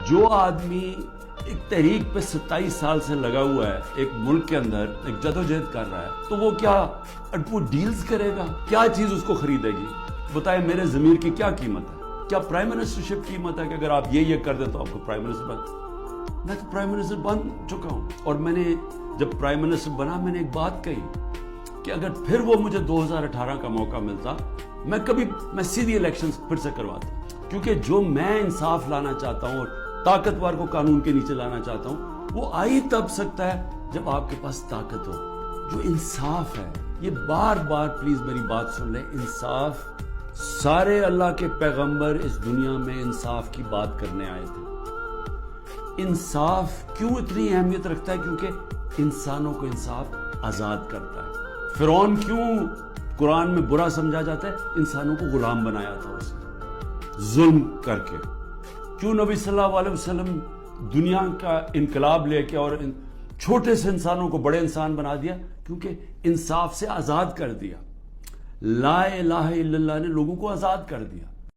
جو آدمی ایک تحریک پہ 27 سال سے لگا ہوا ہے، ایک ملک کے اندر ایک جدوجہد کر رہا ہے، تو وہ کیا وہ ڈیلز کرے گا؟ کیا چیز اس کو خریدے گی؟ بتائیں میرے ضمیر کی کیا قیمت ہے؟ کیا پرائم منسٹرشپ کی قیمت ہے کہ اگر آپ یہ کر دیں تو آپ کو پرائم منسٹر بن؟ میں تو پرائم منسٹر بن چکا ہوں، اور میں نے جب پرائم منسٹر بنا میں نے ایک بات کہی کہ اگر پھر وہ مجھے 2018 کا موقع ملتا میں سیدھی الیکشن پھر سے کرواتا، کیونکہ جو میں انصاف لانا چاہتا ہوں اور طاقتور کو قانون کے نیچے لانا چاہتا ہوں وہ آئی تب سکتا ہے جب آپ کے پاس طاقت ہو، جو انصاف ہے۔ یہ بار بار پلیز میری بات سن لیں، انصاف، سارے اللہ کے پیغمبر اس دنیا میں انصاف کی بات کرنے آئے تھے۔ انصاف کیوں اتنی اہمیت رکھتا ہے؟ کیونکہ انسانوں کو انصاف آزاد کرتا ہے۔ فرعون کیوں قرآن میں برا سمجھا جاتا ہے؟ انسانوں کو غلام بنایا تھا اس نے ظلم کر کے۔ کیوں نبی صلی اللہ علیہ وسلم دنیا کا انقلاب لے کے اور چھوٹے سے انسانوں کو بڑے انسان بنا دیا؟ کیونکہ انصاف سے آزاد کر دیا۔ لا الہ الا اللہ نے لوگوں کو آزاد کر دیا۔